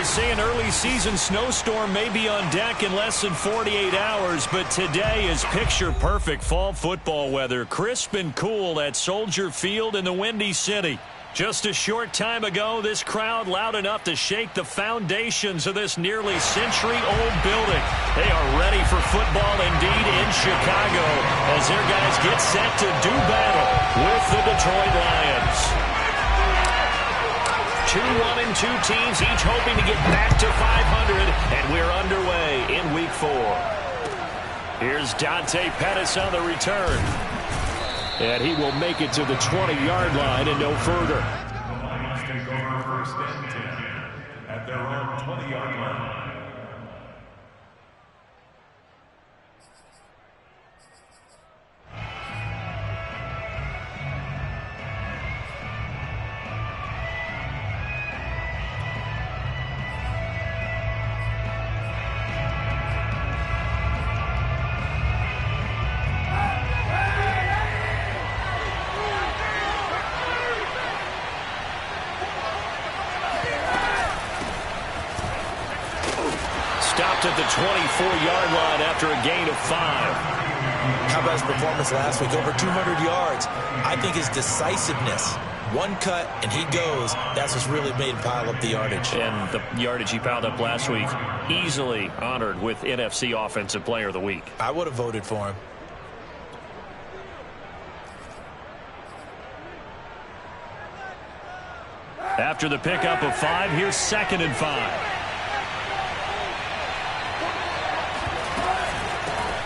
say an early season snowstorm may be on deck in less than 48 hours, but today is picture-perfect fall football weather. Crisp and cool at Soldier Field in the Windy City. Just a short time ago, this crowd loud enough to shake the foundations of this nearly century-old building. They are ready for football indeed in Chicago as their guys get set to do battle with the Detroit Lions. 2-1-2 teams, each hoping to get back to 500, and we're underway in Week 4. Here's Dante Pettis on the return. And he will make it to the 20-yard line and no further. The Lions take over first and 10 at their own 20-yard line. At the 24-yard line after a gain of 5. How about his performance last week? Over 200 yards. I think his decisiveness. One cut, and he goes. That's what's really made him pile up the yardage. And the yardage he piled up last week, easily honored with NFC Offensive Player of the Week. I would have voted for him. After the pickup of 5, here's 2nd and 5.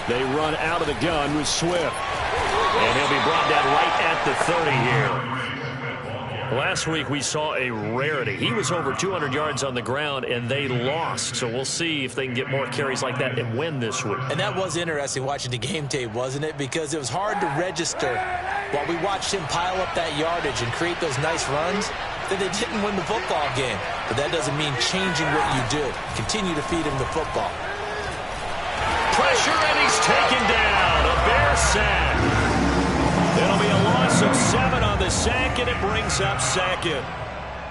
They run out of the gun with Swift. And he'll be brought down right at the 30 here. Last week we saw a rarity. He was over 200 yards on the ground, and they lost. So we'll see if they can get more carries like that and win this week. And that was interesting watching the game tape, wasn't it? Because it was hard to register while we watched him pile up that yardage and create those nice runs that they didn't win the football game. But that doesn't mean changing what you do. Continue to feed him the football. Pressure, and he's taken down. A Bear sack. It'll be a loss of 7 on the sack, and it brings up 2nd.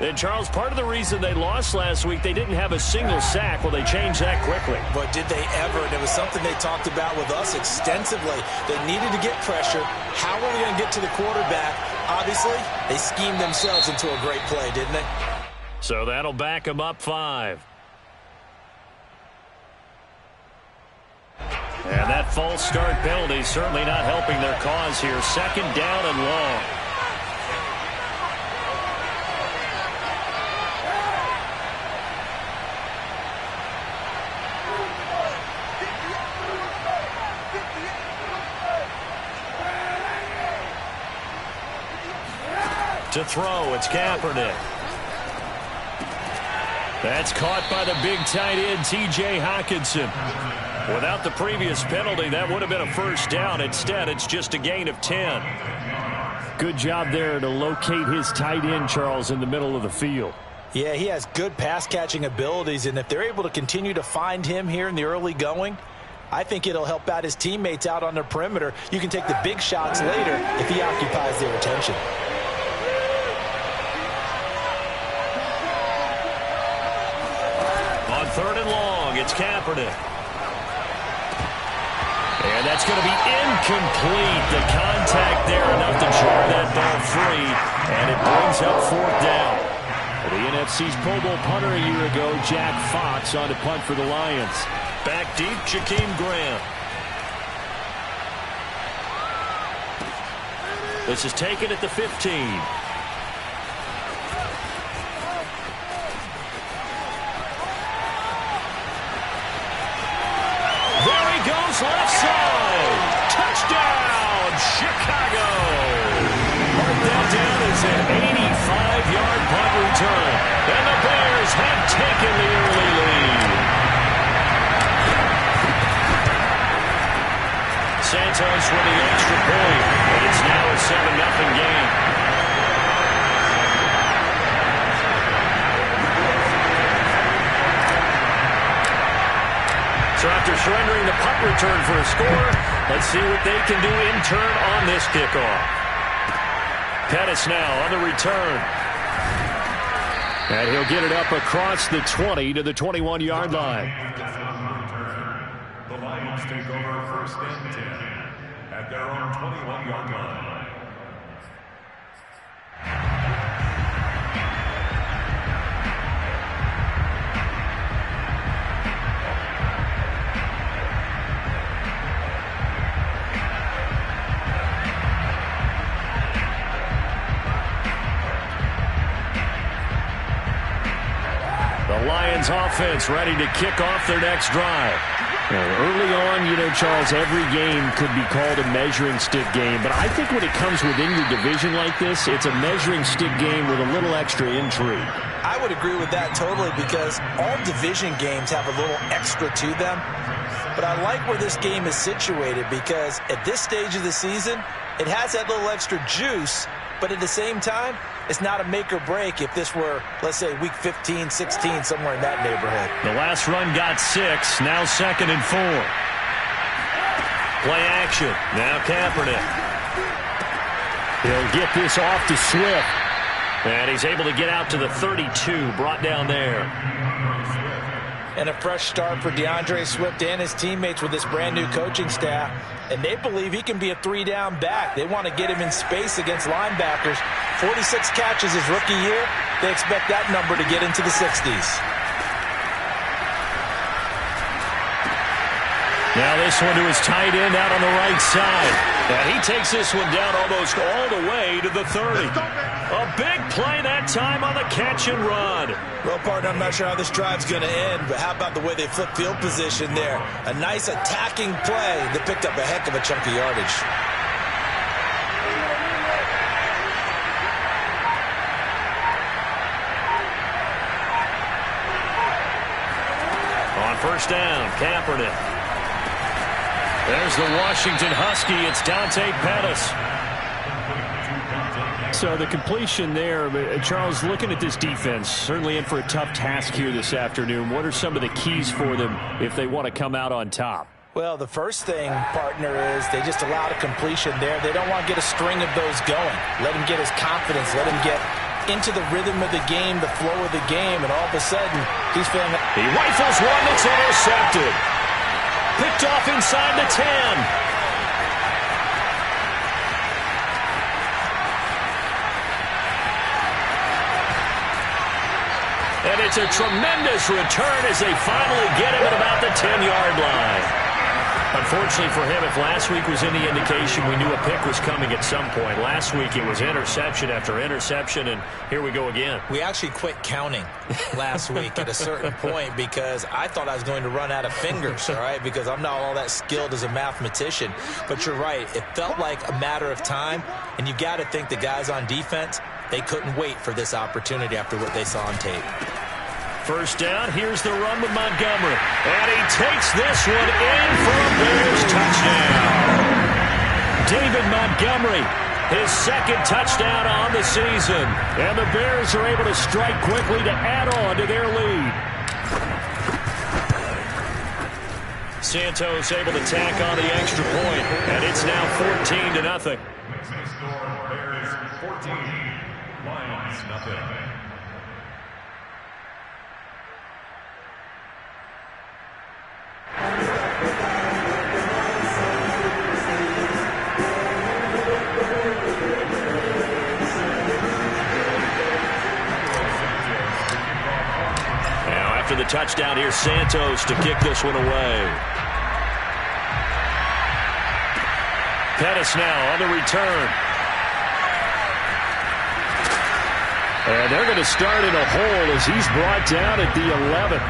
And, Charles, part of the reason they lost last week, they didn't have a single sack. Well, they changed that quickly. But did they ever? And it was something they talked about with us extensively. They needed to get pressure. How are we going to get to the quarterback? Obviously, they schemed themselves into a great play, didn't they? So that'll back them up 5. And that false start penalty certainly not helping their cause here. 2nd down and long. To throw, it's Kaepernick. That's caught by the big tight end, T.J. Hockenson. Without the previous penalty, that would have been a first down. Instead, it's just a gain of 10. Good job there to locate his tight end, Charles, in the middle of the field. Yeah, he has good pass-catching abilities, and if they're able to continue to find him here in the early going, I think it'll help out his teammates out on their perimeter. You can take the big shots later if he occupies their attention. On 3rd and long, it's Kaepernick. And that's going to be incomplete. The contact there enough to jar that ball free. And it brings up 4th down. The NFC's Pro Bowl punter a year ago, Jack Fox, on to punt for the Lions. Back deep, Jakeem Graham. This is taken at the 15. Left side. Touchdown, Chicago. Mark that down as an 85-yard punt return. And the Bears have taken the early lead. Santos with the extra point. And it's now a 7-0 game. So after surrendering the punt return for a score, let's see what they can do in turn on this kickoff. Pettis now on the return. And he'll get it up across the 20 to the 21-yard line. The Lions take over first and 10 at their own 21-yard line. The Lions offense ready to kick off their next drive. Early on, Charles, every game could be called a measuring stick game. But I think when it comes within your division like this, it's a measuring stick game with a little extra intrigue. I would agree with that totally because all division games have a little extra to them. But I like where this game is situated because at this stage of the season, it has that little extra juice. But at the same time, it's not a make or break if this were, let's say, week 15, 16, somewhere in that neighborhood. The last run got 6, now 2nd and 4. Play action, now Kaepernick. He'll get this off to Swift. And he's able to get out to the 32, brought down there. And a fresh start for DeAndre Swift and his teammates with this brand-new coaching staff. And they believe he can be a 3-down back. They want to get him in space against linebackers. 46 catches his rookie year. They expect that number to get into the 60s. Now this one to his tight end out on the right side. And he takes this one down almost all the way to the 30. A big play that time on the catch and run. Well, partner, I'm not sure how this drive's going to end, but how about the way they flip field position there? A nice attacking play that picked up a heck of a chunk of yardage. On first down, Kaepernick. There's the Washington Husky. It's Dante Pettis. So the completion there, Charles, looking at this defense, certainly in for a tough task here this afternoon. What are some of the keys for them if they want to come out on top? Well, the first thing, partner, is they just allowed a completion there. They don't want to get a string of those going. Let him get his confidence. Let him get into the rhythm of the game, the flow of the game, and all of a sudden, he's feeling... He rifles one that's intercepted. Picked off inside the 10. And it's a tremendous return as they finally get him at about the 10-yard line. Unfortunately for him, if last week was any indication, we knew a pick was coming at some point. Last week it was interception after interception, and here we go again. We actually quit counting last week at a certain point because I thought I was going to run out of fingers, all right, because I'm not all that skilled as a mathematician. But you're right. It felt like a matter of time, and you got to think the guys on defense, they couldn't wait for this opportunity after what they saw on tape. First down, here's the run with Montgomery. And he takes this one in for a Bears touchdown. David Montgomery, his second touchdown on the season. And the Bears are able to strike quickly to add on to their lead. Santos able to tack on the extra point, and it's now 14-0. Next score, Bears 14, Lions nothing. After the touchdown, here's Santos to kick this one away. Pettis now on the return. And they're going to start in a hole as he's brought down at the 11.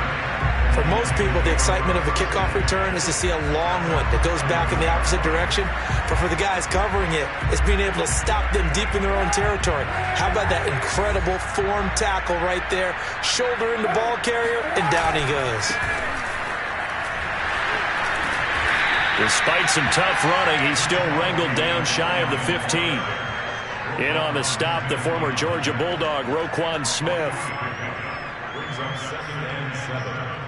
For most people, the excitement of a kickoff return is to see a long one that goes back in the opposite direction. But for the guys covering it, it's being able to stop them deep in their own territory. How about that incredible form tackle right there? Shoulder in the ball carrier, and down he goes. Despite some tough running, he's still wrangled down shy of the 15. In on the stop, the former Georgia Bulldog, Roquan Smith. Brings up 2nd and 7.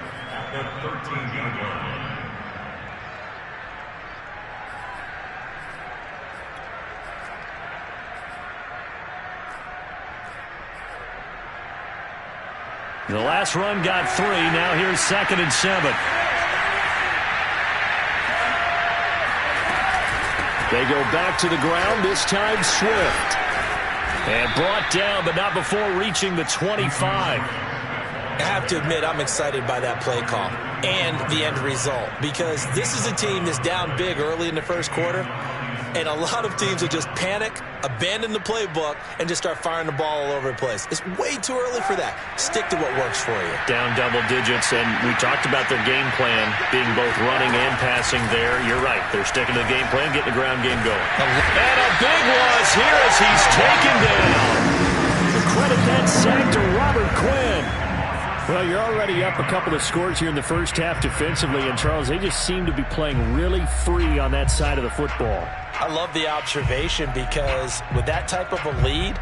The 13-yard line. The last run got 3. Now here's 2nd and 7. They go back to the ground, this time Swift. And brought down, but not before reaching the 25. I have to admit, I'm excited by that play call and the end result, because this is a team that's down big early in the first quarter, and a lot of teams will just panic, abandon the playbook, and just start firing the ball all over the place. It's way too early for that. Stick to what works for you. Down double digits, and we talked about their game plan being both running and passing there. You're right. They're sticking to the game plan, getting the ground game going. And a big loss here as he's taken down. The credit that sack to Robert Quinn. Well, you're already up a couple of scores here in the first half defensively, and Charles, they just seem to be playing really free on that side of the football. I love the observation, because with that type of a lead,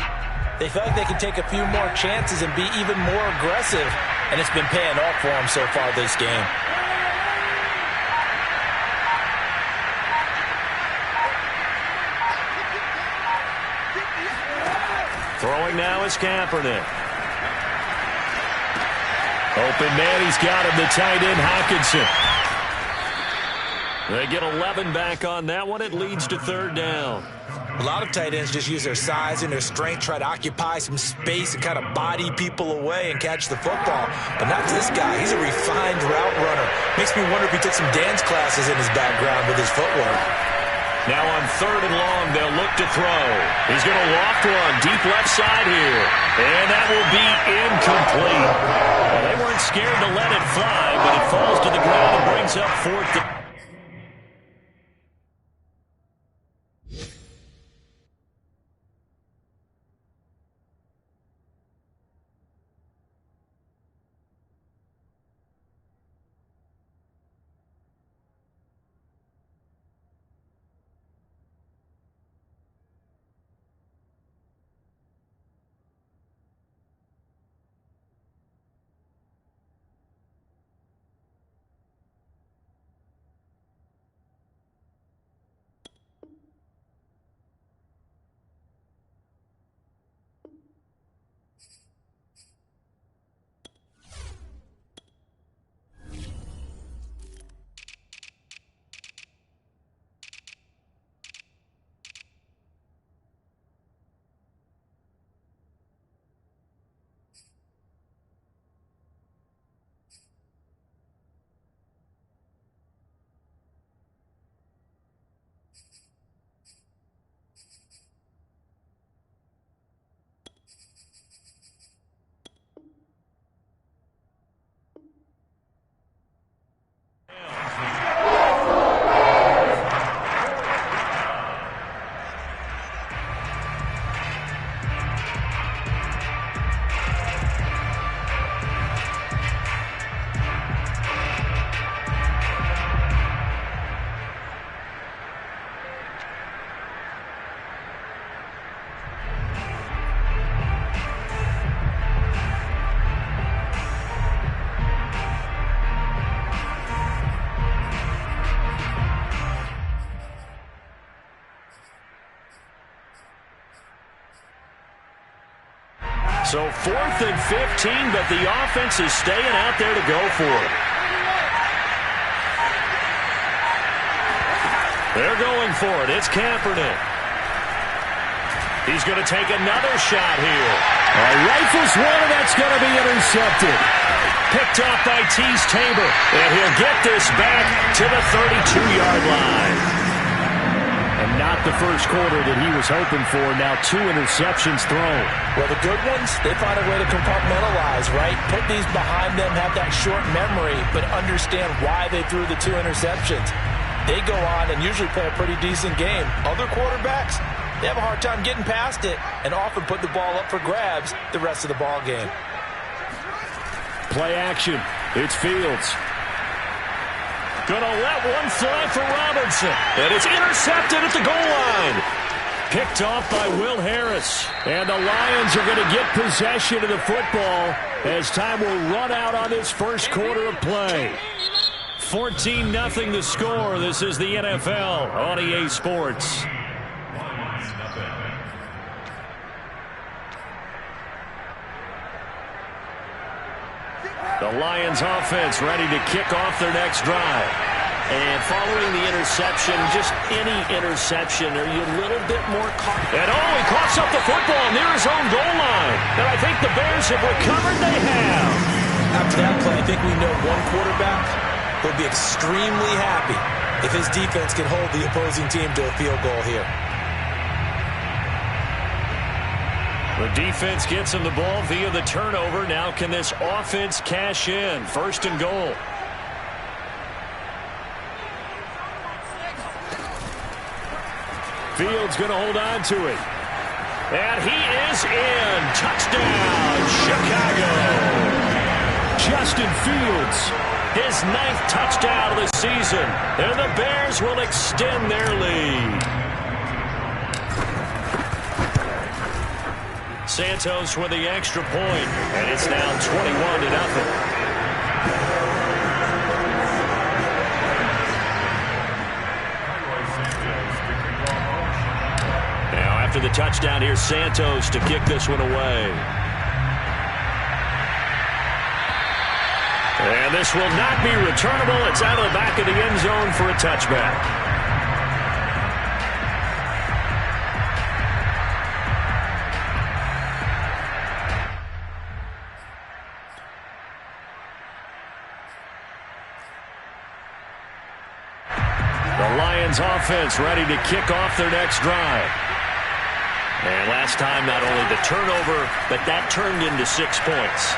they feel like they can take a few more chances and be even more aggressive, and it's been paying off for them so far this game. Throwing now is Kaepernick. Open man, he's got him, the tight end, Hockenson. They get 11 back on that one. It leads to 3rd down. A lot of tight ends just use their size and their strength, try to occupy some space and kind of body people away and catch the football. But not this guy. He's a refined route runner. Makes me wonder if he took some dance classes in his background with his footwork. Now on 3rd and long, they'll look to throw. He's going to loft one deep left side here. And that will be incomplete. Well, they weren't scared to let it fly, but it falls to the ground and brings up 4th down. So 4th and 15, but the offense is staying out there to go for it. They're going for it. It's Kaepernick. He's going to take another shot here. Rifles one, and that's going to be intercepted. Picked off by Tease Tabor, and he'll get this back to the 32-yard line. And not the first quarter that he was hoping for. Now 2 interceptions thrown. Well, the good ones, they find a way to compartmentalize, right? Put these behind them, have that short memory, but understand why they threw the 2 interceptions. They go on and usually play a pretty decent game. Other quarterbacks, they have a hard time getting past it and often put the ball up for grabs the rest of the ball game. Play action. It's Fields. Gonna let one fly for Robinson. And it's intercepted at the goal line. Picked off by Will Harris. And the Lions are going to get possession of the football as time will run out on this first quarter of play. 14-0 the score. This is the NFL on EA Sports. The Lions offense ready to kick off their next drive. And following the interception, just any interception, are you a little bit more cautious? And he coughs up the football near his own goal line. And I think the Bears have recovered. They have. After that play, I think we know one quarterback will be extremely happy if his defense can hold the opposing team to a field goal here. The defense gets him the ball via the turnover. Now can this offense cash in? 1st and goal. Fields going to hold on to it. And he is in. Touchdown, Chicago. Justin Fields, his 9th touchdown of the season. And the Bears will extend their lead. Santos with the extra point, and it's now 21-0. After the touchdown, here's Santos to kick this one away. And this will not be returnable. It's out of the back of the end zone for a touchback. The Lions offense ready to kick off their next drive. And last time, not only the turnover, but that turned into 6 points.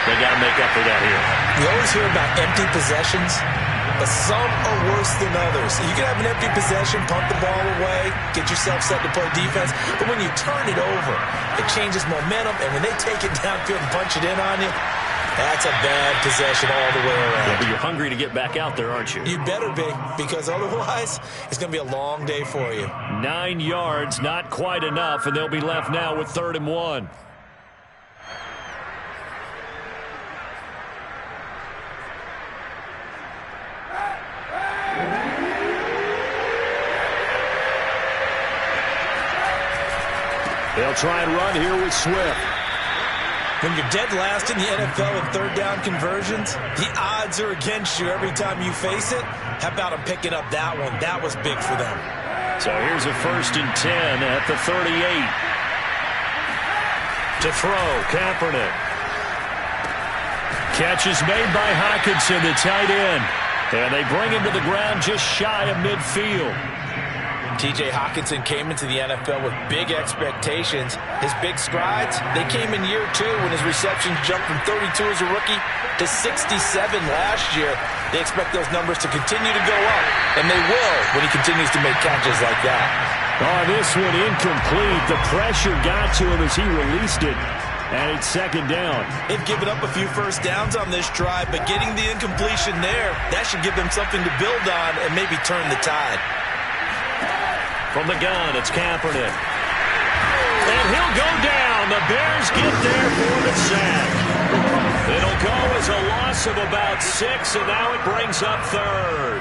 They got to make up for that here. We always hear about empty possessions, but some are worse than others. You can have an empty possession, punt the ball away, get yourself set to play defense, but when you turn it over, it changes momentum, and when they take it downfield and punch it in on you, that's a bad possession all the way around. Yeah, but you're hungry to get back out there, aren't you? You better be, because otherwise it's going to be a long day for you. 9 yards, not quite enough, and they'll be left now with 3rd and 1. They'll try and run here with Swift. When you're dead last in the NFL in 3rd down conversions, the odds are against you every time you face it. How about them picking up that one? That was big for them. So here's a 1st and 10 at the 38. To throw, Kaepernick. Catch is made by Hockenson, the tight end. And they bring him to the ground just shy of midfield. T.J. Hockenson came into the NFL with big expectations. His big strides, they came in year 2 when his receptions jumped from 32 as a rookie to 67 last year. They expect those numbers to continue to go up, and they will when he continues to make catches like that. Oh, this one incomplete. The pressure got to him as he released it, and it's 2nd down. They've given up a few first downs on this drive, but getting the incompletion there, that should give them something to build on and maybe turn the tide. From the gun, it's Kaepernick. And he'll go down. The Bears get there for the sack. It'll go as a loss of about 6, and now it brings up 3rd.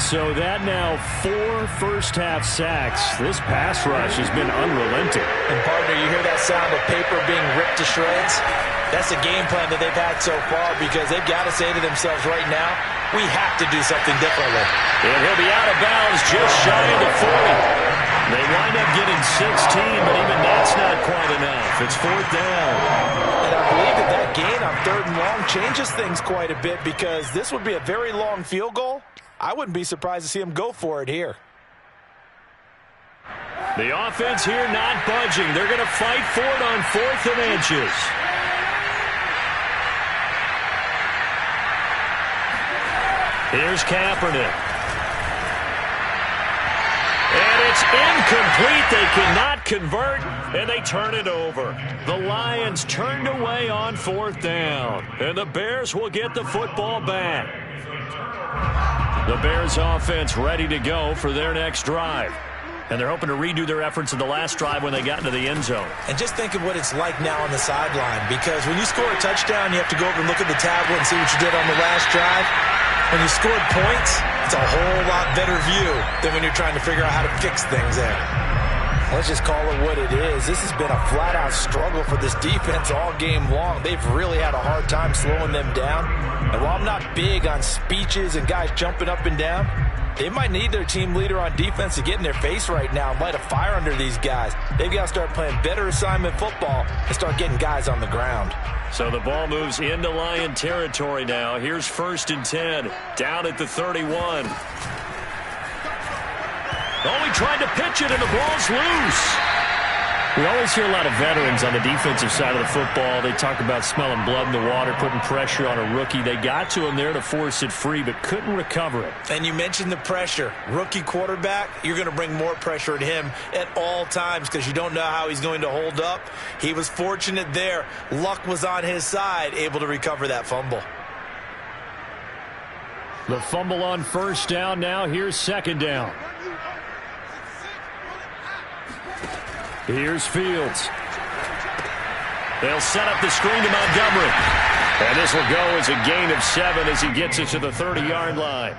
So that now 4 first-half sacks. This pass rush has been unrelenting. And, partner, you hear that sound of paper being ripped to shreds? That's the game plan that they've had so far because they've got to say to themselves right now, we have to do something differently. And he'll be out of bounds just shy of the 40. They wind up getting 16, but even that's not quite enough. It's 4th down. And I believe that gain on 3rd and long changes things quite a bit because this would be a very long field goal. I wouldn't be surprised to see him go for it here. The offense here not budging. They're going to fight for it on 4th and inches. Here's Kaepernick. And it's incomplete. They cannot convert, and they turn it over. The Lions turned away on 4th down, and the Bears will get the football back. The Bears offense ready to go for their next drive. And they're hoping to redo their efforts in the last drive when they got into the end zone. And just think of what it's like now on the sideline, because when you score a touchdown, you have to go over and look at the tablet and see what you did on the last drive. When you scored points, it's a whole lot better view than when you're trying to figure out how to fix things there. Let's just call it what it is. This has been a flat-out struggle for this defense all game long. They've really had a hard time slowing them down. And while I'm not big on speeches and guys jumping up and down, they might need their team leader on defense to get in their face right now and light a fire under these guys. They've got to start playing better assignment football and start getting guys on the ground. So the ball moves into Lion territory now. Here's 1st and 10, down at the 31. Oh, he tried to pitch it, and the ball's loose. We always hear a lot of veterans on the defensive side of the football. They talk about smelling blood in the water, putting pressure on a rookie. They got to him there to force it free, but couldn't recover it. And you mentioned the pressure. Rookie quarterback, you're going to bring more pressure at him at all times because you don't know how he's going to hold up. He was fortunate there. Luck was on his side, able to recover that fumble. The fumble on 1st down now. Here's 2nd down. Here's Fields. They'll set up the screen to Montgomery. And this will go as a gain of 7 as he gets it to the 30-yard line.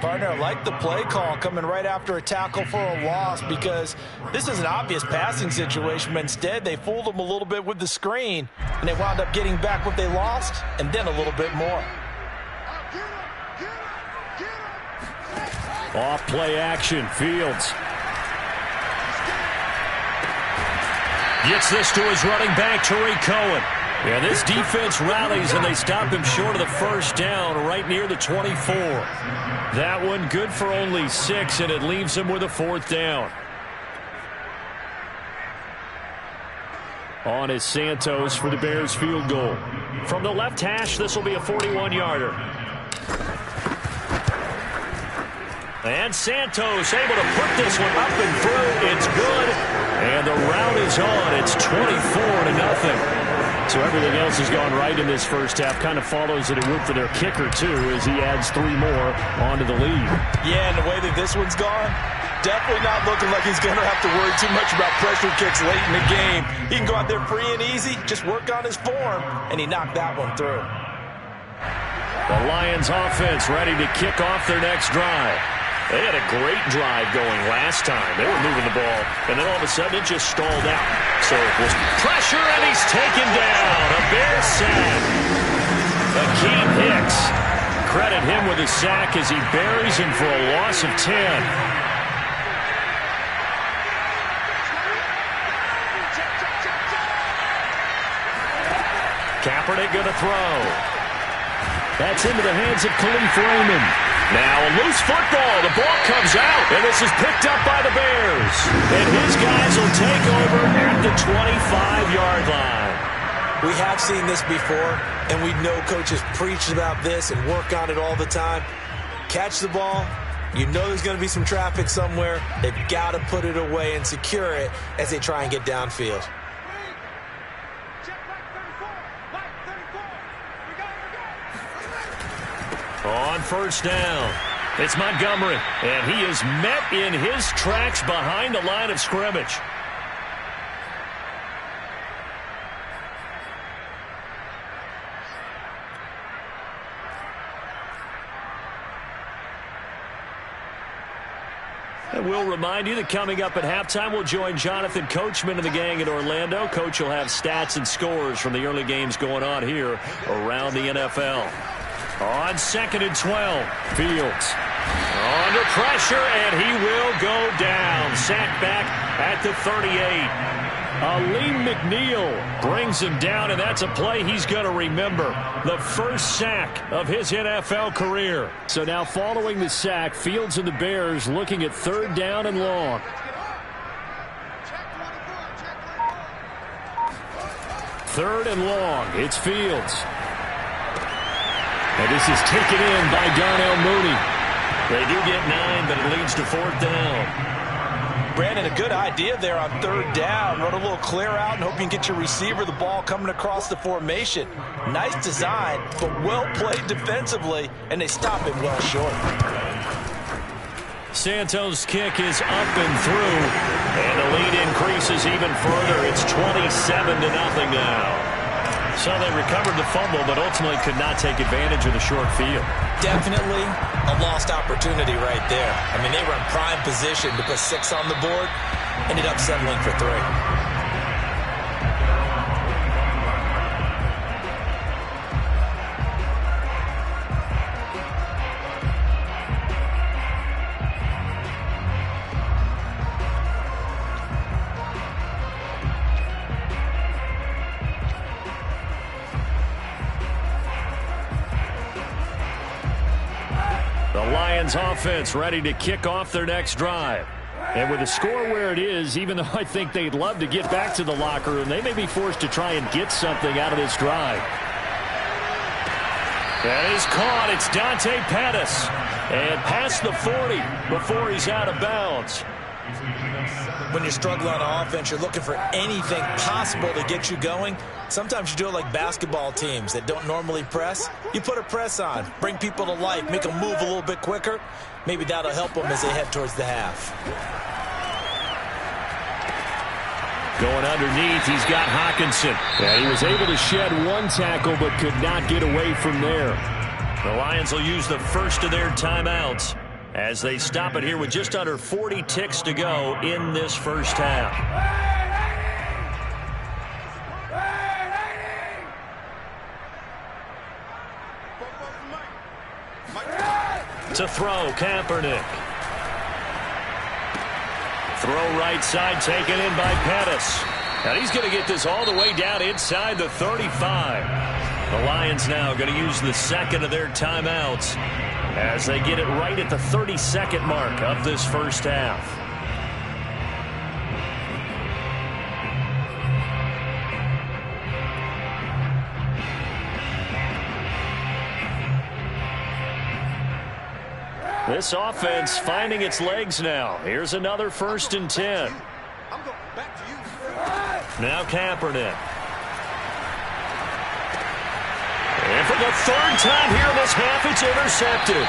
Partner, I like the play call coming right after a tackle for a loss because this is an obvious passing situation, but instead they fooled him a little bit with the screen, and they wound up getting back what they lost and then a little bit more. Off play action, Fields. Gets this to his running back, Tariq Cohen. Yeah, this defense rallies, and they stop him short of the 1st down right near the 24. That one good for only 6, and it leaves him with a 4th down. On is Santos for the Bears field goal. From the left hash, this will be a 41-yarder. And Santos able to put this one up and through. It's good. And the route is on. It's 24-0. So everything else has gone right in this first half. Kind of follows that it would for their kicker, too, as he adds 3 more onto the lead. Yeah, and the way that this one's gone, definitely not looking like he's going to have to worry too much about pressure kicks late in the game. He can go out there free and easy, just work on his form, and he knocked that one through. The Lions offense ready to kick off their next drive. They had a great drive going last time. They were moving the ball, and then all of a sudden it just stalled out. So it was pressure, and he's taken down. A Bear sack. Akeem Hicks. Credit him with a sack as he buries him for a loss of 10. Kaepernick going to throw. That's into the hands of Khalif Raymond. Now a loose football. The ball comes out, and this is picked up by the Bears. And his guys will take over at the 25-yard line. We have seen this before, and we know coaches preach about this and work on it all the time. Catch the ball. You know there's going to be some traffic somewhere. They've got to put it away and secure it as they try and get downfield. On 1st down, it's Montgomery, and he is met in his tracks behind the line of scrimmage. And we'll remind you that coming up at halftime, we'll join Jonathan Coachman and the gang in Orlando. Coach will have stats and scores from the early games going on here around the NFL. On 2nd and 12, Fields under pressure, and he will go down. Sacked back at the 38. Aleem McNeil brings him down, and that's a play he's going to remember. The first sack of his NFL career. So now following the sack, Fields and the Bears looking at 3rd down and long. Third and long, it's Fields. And this is taken in by Darnell Mooney. They do get 9, but it leads to 4th down. Brandon, a good idea there on 3rd down. Run a little clear out and hope you can get your receiver the ball coming across the formation. Nice design, but well played defensively, and they stop it well short. Santos' kick is up and through, and the lead increases even further. It's 27-0 now. So they recovered the fumble, but ultimately could not take advantage of the short field. Definitely a lost opportunity right there. I mean, they were in prime position to put 6 on the board. Ended up settling for 3. The Lions offense ready to kick off their next drive. And with the score where it is, even though I think they'd love to get back to the locker room, they may be forced to try and get something out of this drive. That is caught. It's Dante Pettis. And past the 40 before he's out of bounds. When you're struggling on offense, you're looking for anything possible to get you going. Sometimes you do it like basketball teams that don't normally press. You put a press on, bring people to life, make them move a little bit quicker. Maybe that'll help them as they head towards the half. Going underneath, he's got Hawkinson. And he was able to shed 1 tackle but could not get away from there. The Lions will use the first of their timeouts as they stop it here with just under 40 ticks to go in this first half. To throw, Kaepernick. Throw right side, taken in by Pettis. And he's going to get this all the way down inside the 35. The Lions now going to use the second of their timeouts as they get it right at the 32nd mark of this first half. This offense finding its legs now. Here's another 1st and 10. Now Kaepernick. And for the 3rd time here in this half, it's intercepted.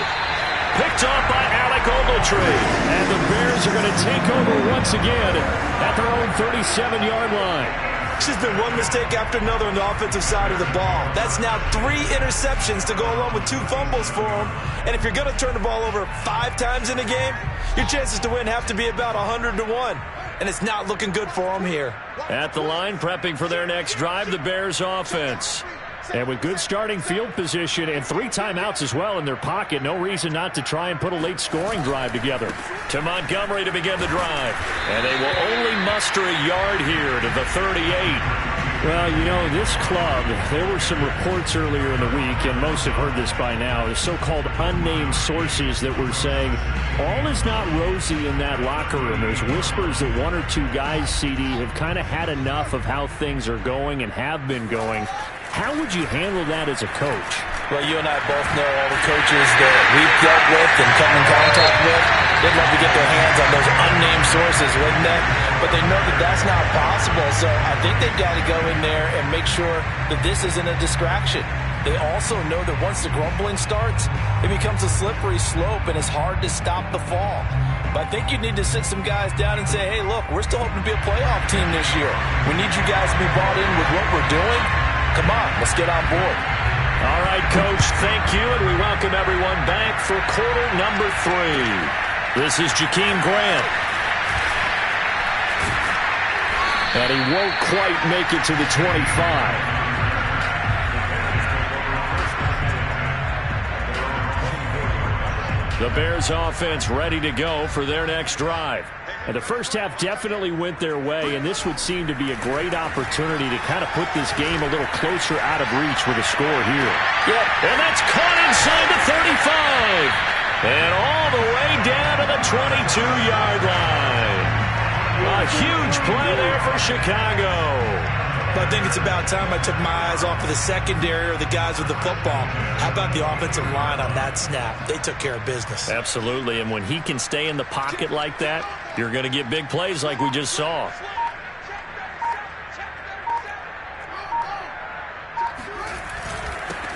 Picked off by Alec Ogletree. And the Bears are going to take over once again at their own 37-yard line. It's just been one mistake after another on the offensive side of the ball. That's now 3 interceptions to go along with 2 fumbles for them. And if you're going to turn the ball over 5 times in a game, your chances to win have to be about 100 to 1. And it's not looking good for them here. At the line, prepping for their next drive, the Bears offense. And with good starting field position and 3 timeouts as well in their pocket, no reason not to try and put a late scoring drive together. To Montgomery to begin the drive. And they will only muster a yard here to the 38. Well, you know, this club, there were some reports earlier in the week, and most have heard this by now, the so-called unnamed sources that were saying all is not rosy in that locker room. There's whispers that 1 or 2 guys, CD, have kind of had enough of how things are going and have been going. How would you handle that as a coach? Well, you and I both know all the coaches that we've dealt with and come in contact with. They'd love to get their hands on those unnamed sources, wouldn't they? But they know that that's not possible, so I think they've got to go in there and make sure that this isn't a distraction. They also know that once the grumbling starts, it becomes a slippery slope, and it's hard to stop the fall. But I think you need to sit some guys down and say, hey, look, we're still hoping to be a playoff team this year. We need you guys to be bought in with what we're doing. Come on, let's get on board. All right, Coach, thank you, and we welcome everyone back for quarter number 3. This is Jakeem Grant. And he won't quite make it to the 25. The Bears offense ready to go for their next drive. And the first half definitely went their way, and this would seem to be a great opportunity to kind of put this game a little closer out of reach with a score here. Yep. And that's caught inside the 35. And all the way down to the 22-yard line. A huge play there for Chicago. But I think it's about time I took my eyes off of the secondary or the guys with the football. How about the offensive line on that snap? They took care of business. Absolutely, and when he can stay in the pocket like that, you're going to get big plays like we just saw.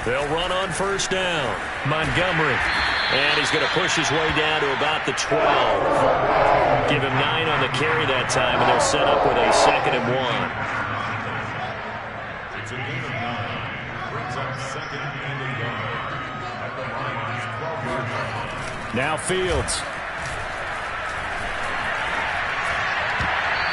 They'll run on first down. Montgomery. And he's going to push his way down to about the 12. Give him 9 on the carry that time, and they'll set up with a 2nd and 1. It's a gain of 9. second and a yard. At the Lions' 12-yard line. Now Fields.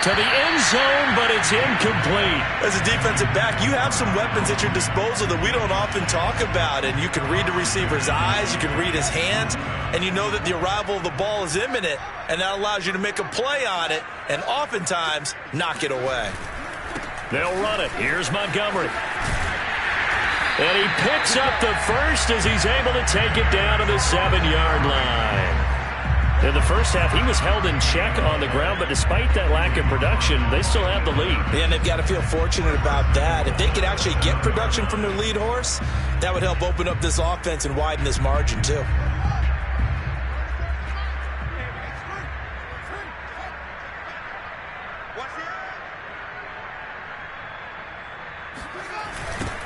To the end zone, but it's incomplete. As a defensive back, you have some weapons at your disposal that we don't often talk about. And you can read the receiver's eyes, you can read his hands, and you know that the arrival of the ball is imminent, and that allows you to make a play on it and oftentimes knock it away. They'll run it. Here's Montgomery. And he picks up the first as he's able to take it down to the 7-yard line. In the first half, he was held in check on the ground, but despite that lack of production, they still have the lead. Yeah, and they've got to feel fortunate about that. If they could actually get production from their lead horse, that would help open up this offense and widen this margin, too.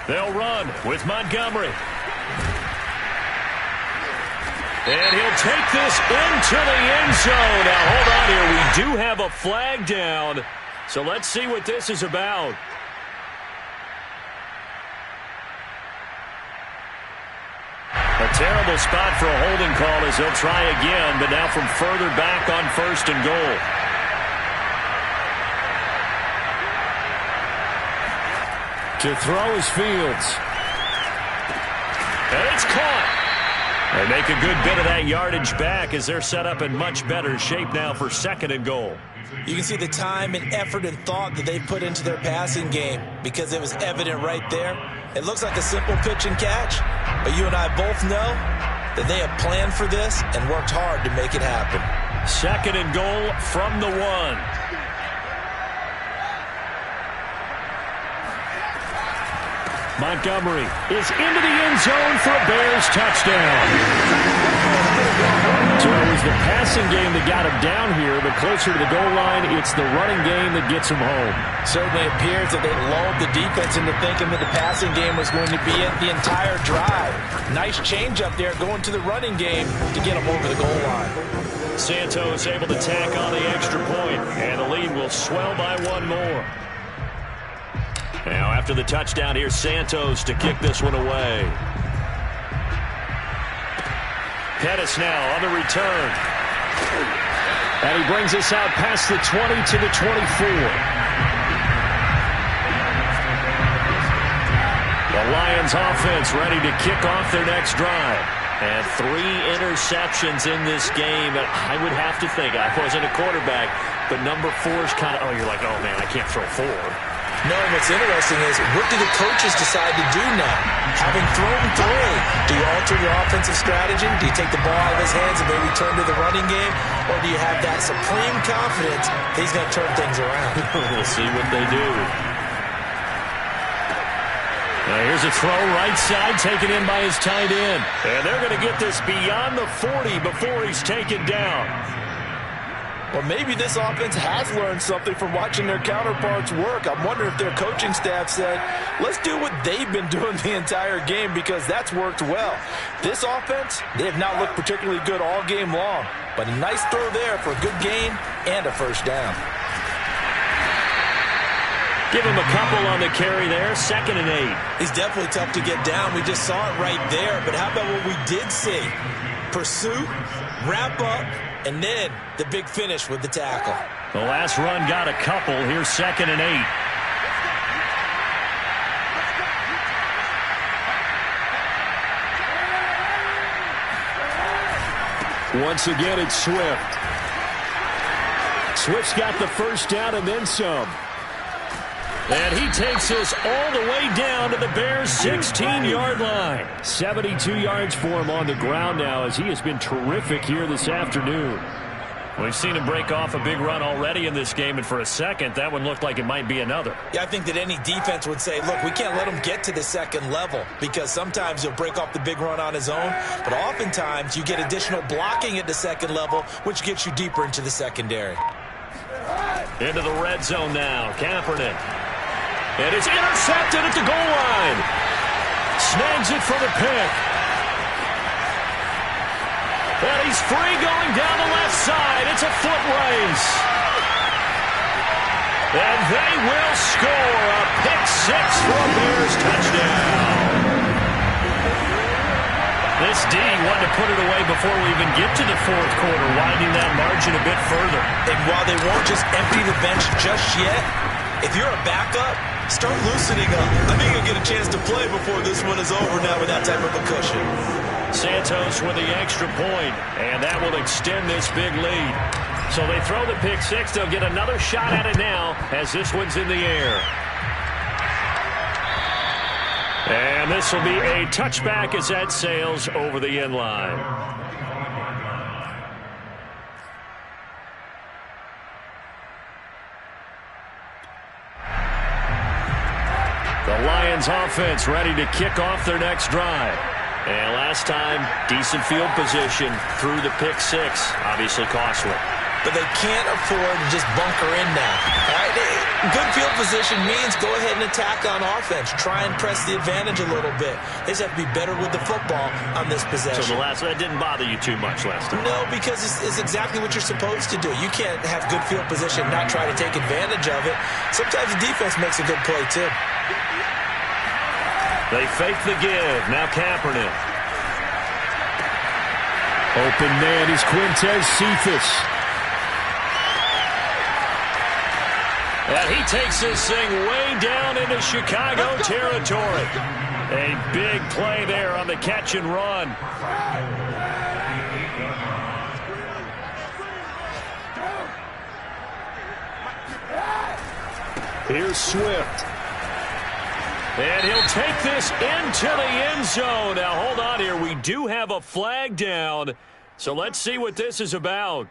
They'll run with Montgomery. And he'll take this into the end zone. Now, hold on here. We do have a flag down. So let's see what this is about. A terrible spot for a holding call as they'll try again, but now from further back on 1st and goal. To throw is Fields. And it's caught. They make a good bit of that yardage back as they're set up in much better shape now for 2nd and goal. You can see the time and effort and thought that they put into their passing game because it was evident right there. It looks like a simple pitch and catch, but you and I both know that they have planned for this and worked hard to make it happen. 2nd and goal from the 1. Montgomery is into the end zone for a Bears touchdown. So it was the passing game that got him down here, but closer to the goal line, it's the running game that gets him home. Certainly appears that they lulled the defense into thinking that the passing game was going to be it the entire drive. Nice change up there going to the running game to get him over the goal line. Santos able to tack on the extra point, and the lead will swell by 1 more. Now, after the touchdown, here's Santos to kick this one away. Pettis now on the return. And he brings us out past the 20 to the 24. The Lions offense ready to kick off their next drive. And 3 interceptions in this game. I would have to think, I wasn't a quarterback, but number 4 is kind of, you're like, oh, man, I can't throw 4. No, what's interesting is, what do the coaches decide to do now? Having thrown 3, do you alter your offensive strategy? Do you take the ball out of his hands and maybe turn to the running game? Or do you have that supreme confidence that he's going to turn things around? We'll see what they do. Now here's a throw right side, taken in by his tight end. And they're going to get this beyond the 40 before he's taken down. Well, maybe this offense has learned something from watching their counterparts work. I'm wondering if their coaching staff said, let's do what they've been doing the entire game because that's worked well. This offense, they have not looked particularly good all game long, but a nice throw there for a good gain and a first down. Give him a couple on the carry there, 2nd and 8. He's definitely tough to get down. We just saw it right there, but how about what we did see? Pursuit, wrap up, and then the big finish with the tackle. The last run got a couple. Here's 2nd and 8. Once again, it's Swift. Swift's got the first down and then some. And he takes us all the way down to the Bears' 16-yard line. 72 yards for him on the ground now as he has been terrific here this afternoon. We've seen him break off a big run already in this game, and for a second, that one looked like it might be another. Yeah, I think that any defense would say, look, we can't let him get to the second level because sometimes he'll break off the big run on his own, but oftentimes you get additional blocking at the second level, which gets you deeper into the secondary. Into the red zone now, Kaepernick. And it's intercepted at the goal line. Snags it for the pick. And he's free going down the left side. It's a foot race. And they will score a pick 6 for a Bears touchdown. this D wanted to put it away before we even get to the fourth quarter, widening that margin a bit further. And while they won't just empty the bench just yet, if you're a backup, start loosening up. I think you'll get a chance to play before this one is over now with that type of a cushion. Santos with the extra point, and that will extend this big lead. So they throw the pick six. They'll get another shot at it now as this one's in the air. And this will be a touchback as that sails over the end line. The Lions offense ready to kick off their next drive. And last time, decent field position through the pick six. Obviously costly. But they can't afford to just bunker in now. All right? Good field position means go ahead and attack on offense. Try and press the advantage a little bit. They just have to be better with the football on this possession. So that didn't bother you too much last time? No, because it's exactly what you're supposed to do. You can't have good field position and not try to take advantage of it. Sometimes the defense makes a good play, too. They fake the give. Now Kaepernick. Open man is Quintez Cephas. And he takes this thing way down into Chicago territory. A big play there on the catch and run. Here's Swift. And he'll take this into the end zone. Now, hold on here. We do have a flag down. So let's see what this is about.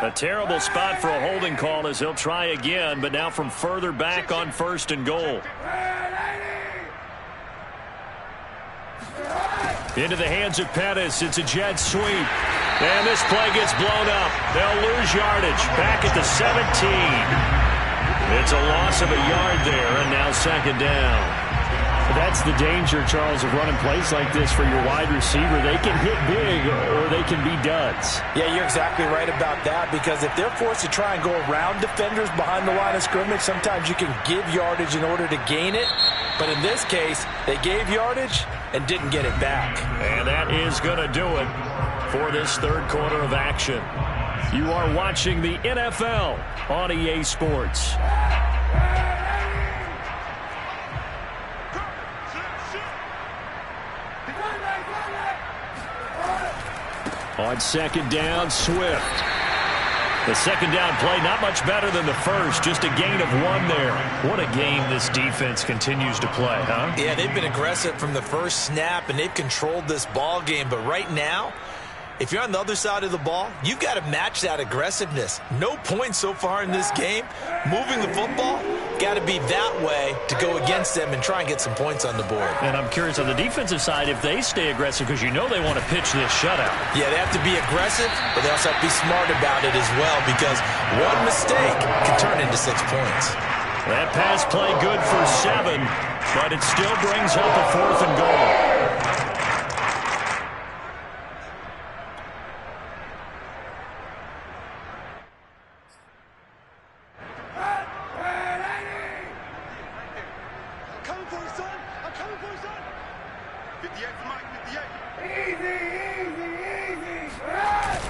A terrible spot for a holding call as he'll try again, but now from further back on first and goal. Into the hands of Pettis. It's a jet sweep. And this play gets blown up. They'll lose yardage. Back at the 17. It's a loss of a yard there, and now second down. That's the danger, Charles, of running plays like this for your wide receiver. They can hit big or they can be duds. Yeah, you're exactly right about that, because if they're forced to try and go around defenders behind the line of scrimmage, sometimes you can give yardage in order to gain it. But in this case, they gave yardage and didn't get it back. And that is going to do it for this third quarter of action. You are watching the NFL on EA Sports. On second down, Swift. The second down play, not much better than the first, just a gain of one there. What a game this defense continues to play, huh? Yeah, they've been aggressive from the first snap, and they've controlled this ball game. But right now, if you're on the other side of the ball, you've got to match that aggressiveness. No points so far in this game. Moving the football, got to be that way to go against them and try and get some points on the board. And I'm curious on the defensive side if they stay aggressive, because you know they want to pitch this shutout. Yeah, they have to be aggressive, but they also have to be smart about it as well, because one mistake can turn into 6 points. That pass play good for 7, but it still brings up a fourth and goal.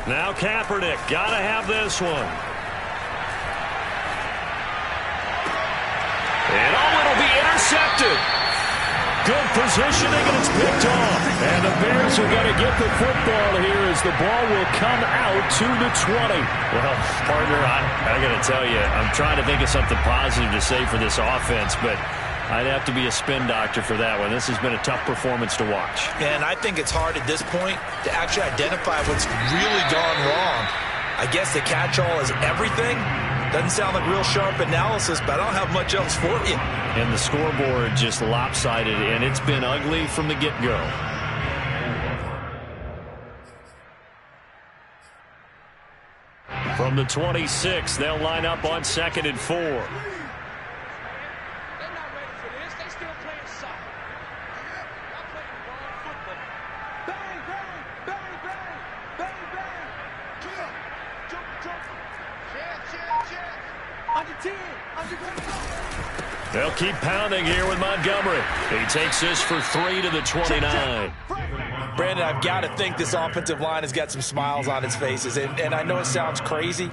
Now Kaepernick, gotta have this one. And it'll be intercepted. Good positioning, and it's picked off. And the Bears are going to get the football here as the ball will come out to the 20. Well, partner, I got to tell you, I'm trying to think of something positive to say for this offense, but I'd have to be a spin doctor for that one. This has been a tough performance to watch. And I think it's hard at this point to actually identify what's really gone wrong. I guess the catch-all is everything. Doesn't sound like real sharp analysis, but I don't have much else for you. And the scoreboard just lopsided, and it's been ugly from the get-go. From the 26, they'll line up on 2nd and 4. They'll keep pounding here with Montgomery. He takes this for 3 to the 29. Brandon, I've got to think this offensive line has got some smiles on its faces. And I know it sounds crazy,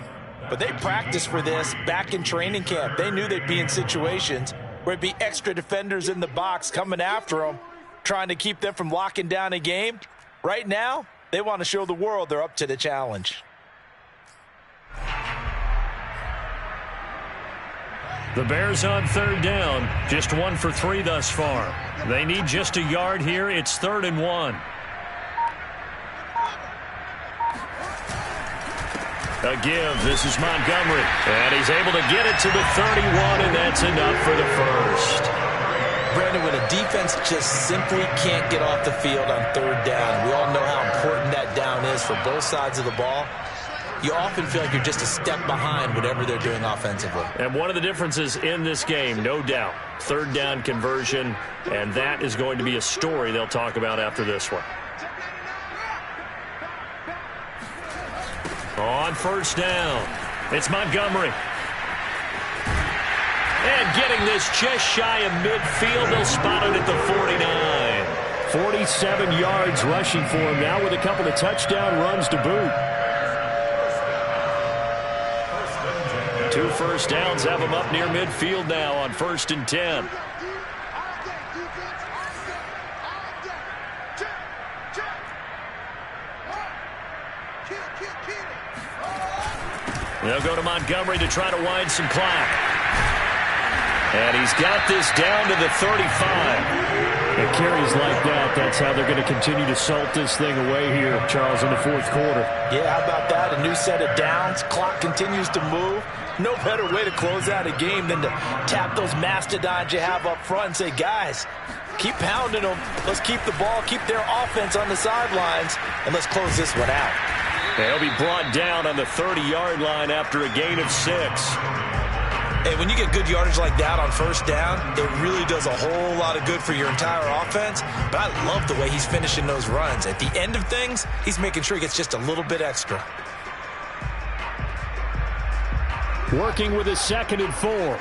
but they practiced for this back in training camp. They knew they'd be in situations where it'd be extra defenders in the box coming after them, trying to keep them from locking down a game. Right now, they want to show the world they're up to the challenge. The Bears on 3rd down, just 1 for 3 thus far. They need just a yard here. It's 3rd and 1. A give. This is Montgomery. And he's able to get it to the 31, and that's enough for the first. Brandon, when a defense just simply can't get off the field on 3rd down, we all know how important that down is for both sides of the ball. You often feel like you're just a step behind whatever they're doing offensively. And one of the differences in this game, no doubt, 3rd down conversion, and that is going to be a story they'll talk about after this one. On 1st down, it's Montgomery. And getting this just shy of midfield, they'll spot it at the 49. 47 yards rushing for him now with a couple of touchdown runs to boot. 2 first downs have him up near midfield now on 1st and 10. They'll go to Montgomery to try to wind some clock. And he's got this down to the 35. And carries like that, that's how they're going to continue to salt this thing away here, Charles, in the 4th quarter. Yeah, how about that? A new set of downs. Clock continues to move. No better way to close out a game than to tap those mastodons you have up front and say, guys, keep pounding them. Let's keep the ball, keep their offense on the sidelines, and let's close this one out. They'll be brought down on the 30-yard line after a gain of 6. Hey, when you get good yardage like that on 1st down, it really does a whole lot of good for your entire offense. But I love the way he's finishing those runs. At the end of things, he's making sure he gets just a little bit extra. Working with a 2nd and 4.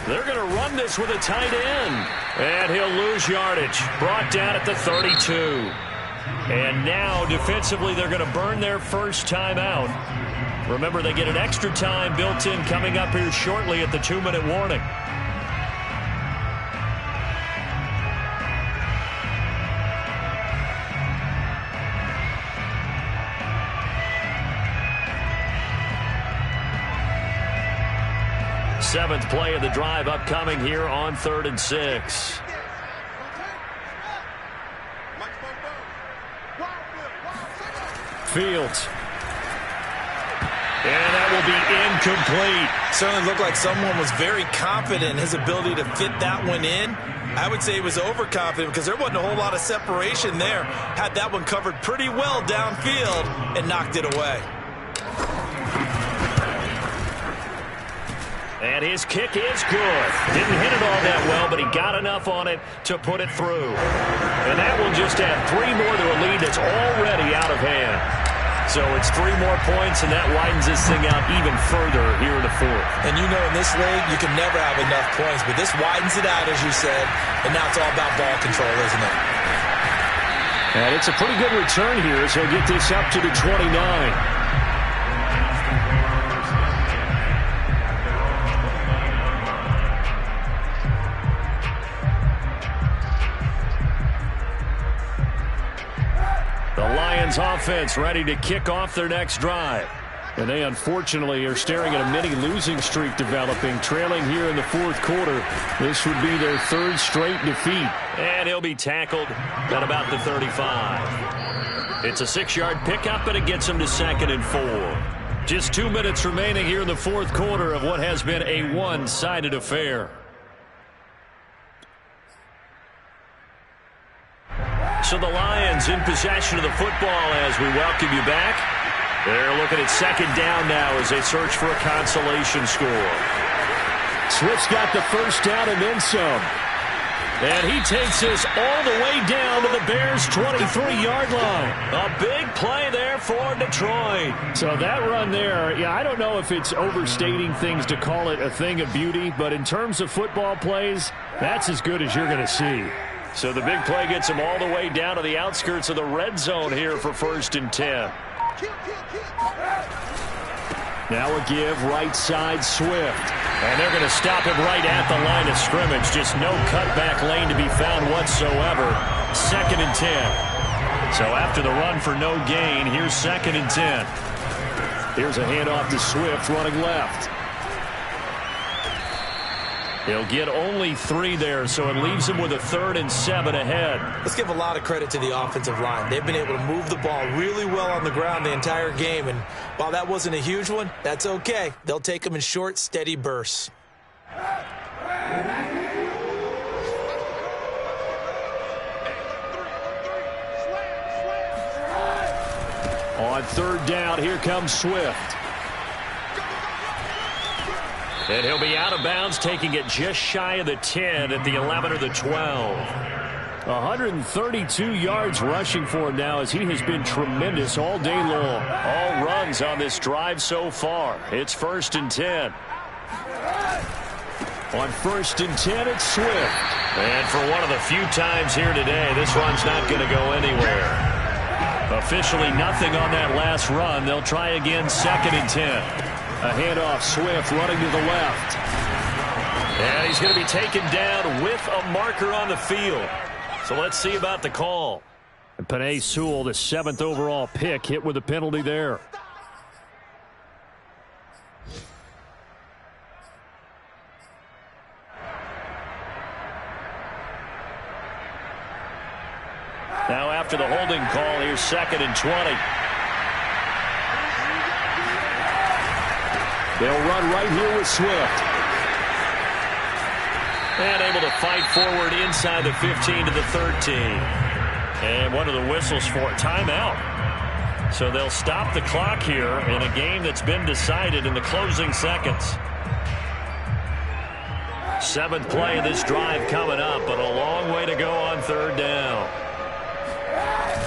They're going to run this with a tight end. And he'll lose yardage. Brought down at the 32. And now, defensively, they're going to burn their first time out. Remember, they get an extra time built in coming up here shortly at the 2-minute warning. Seventh play of the drive upcoming here on 3rd and 6. Fields. And that will be incomplete. Certainly looked like someone was very confident in his ability to fit that one in. I would say he was overconfident because there wasn't a whole lot of separation there. Had that one covered pretty well downfield and knocked it away. And his kick is good. Didn't hit it all that well, but he got enough on it to put it through. And that will just add 3 more to a lead that's already out of hand. So it's 3 more points, and that widens this thing out even further here in the 4th. And you know in this league, you can never have enough points, but this widens it out, as you said, and now it's all about ball control, isn't it? And it's a pretty good return here as he'll get this up to the 29. Offense ready to kick off their next drive. And they unfortunately are staring at a mini losing streak developing, trailing here in the 4th quarter. This would be their 3rd straight defeat. And he'll be tackled at about the 35. It's a 6-yard pickup, and it gets him to 2nd and 4. Just 2 minutes remaining here in the 4th quarter of what has been a one-sided affair. So the Lions in possession of the football as we welcome you back. They're looking at 2nd down now as they search for a consolation score. Swift's got the 1st down and then some. And he takes us all the way down to the Bears' 23-yard line. A big play there for Detroit. So that run there, yeah, I don't know if it's overstating things to call it a thing of beauty, but in terms of football plays, that's as good as you're going to see. So the big play gets him all the way down to the outskirts of the red zone here for 1st and 10. Now a give, right side, Swift. And they're going to stop him right at the line of scrimmage. Just no cutback lane to be found whatsoever. 2nd and 10. So after the run for no gain, here's 2nd and 10. Here's a handoff to Swift running left. He'll get only 3 there, so it leaves him with a 3rd and 7 ahead. Let's give a lot of credit to the offensive line. They've been able to move the ball really well on the ground the entire game, and while that wasn't a huge one, that's okay. They'll take them in short, steady bursts. On 3rd down, here comes Swift. And he'll be out of bounds, taking it just shy of the 10 at the 11 or the 12. 132 yards rushing for him now, as he has been tremendous all day long. All runs on this drive so far. It's 1st and 10. On 1st and 10, it's Swift. And for one of the few times here today, this run's not going to go anywhere. Officially nothing on that last run. They'll try again, 2nd and 10. A handoff, Swift running to the left. And he's going to be taken down with a marker on the field. So let's see about the call. And Penei Sewell, the 7th overall pick, hit with a penalty there. Now after the holding call, here's 2nd and 20. They'll run right here with Swift. And able to fight forward inside the 15 to the 13. And one of the whistles for a timeout. So they'll stop the clock here in a game that's been decided in the closing seconds. 7th play of this drive coming up, but a long way to go on 3rd down.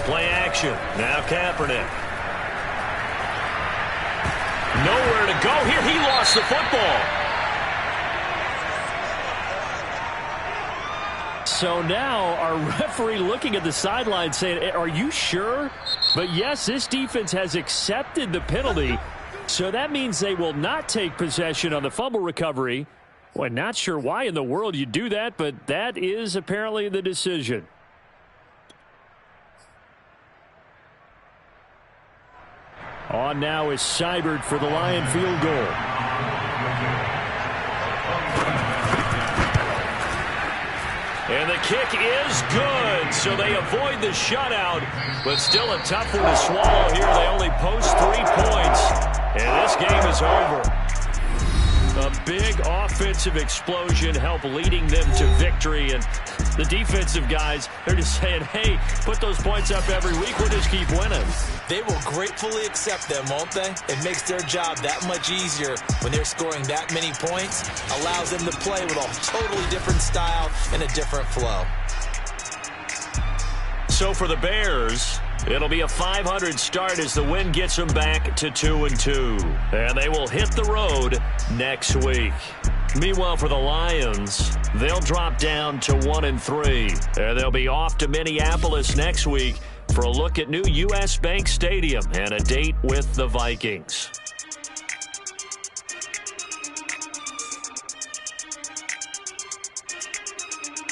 Play action. Now Kaepernick. Nowhere to go here. He lost the football. So now our referee looking at the sideline saying, are you sure? But yes, this defense has accepted the penalty. So that means they will not take possession on the fumble recovery. Well, not sure why in the world you do that, but that is apparently the decision. On now is Seibert for the Lion field goal. And the kick is good, so they avoid the shutout, but still a tough one to swallow here. They only post 3 points, and this game is over. A big offensive explosion helped leading them to victory, and the defensive guys, they're just saying, hey, put those points up every week, we'll just keep winning. They will gratefully accept them, won't they? It makes their job that much easier when they're scoring that many points. Allows them to play with a totally different style and a different flow. So for the Bears, it'll be a 500 start as the win gets them back to 2-2. And they will hit the road next week. Meanwhile, for the Lions, they'll drop down to 1-3. And they'll be off to Minneapolis next week for a look at new U.S. Bank Stadium and a date with the Vikings.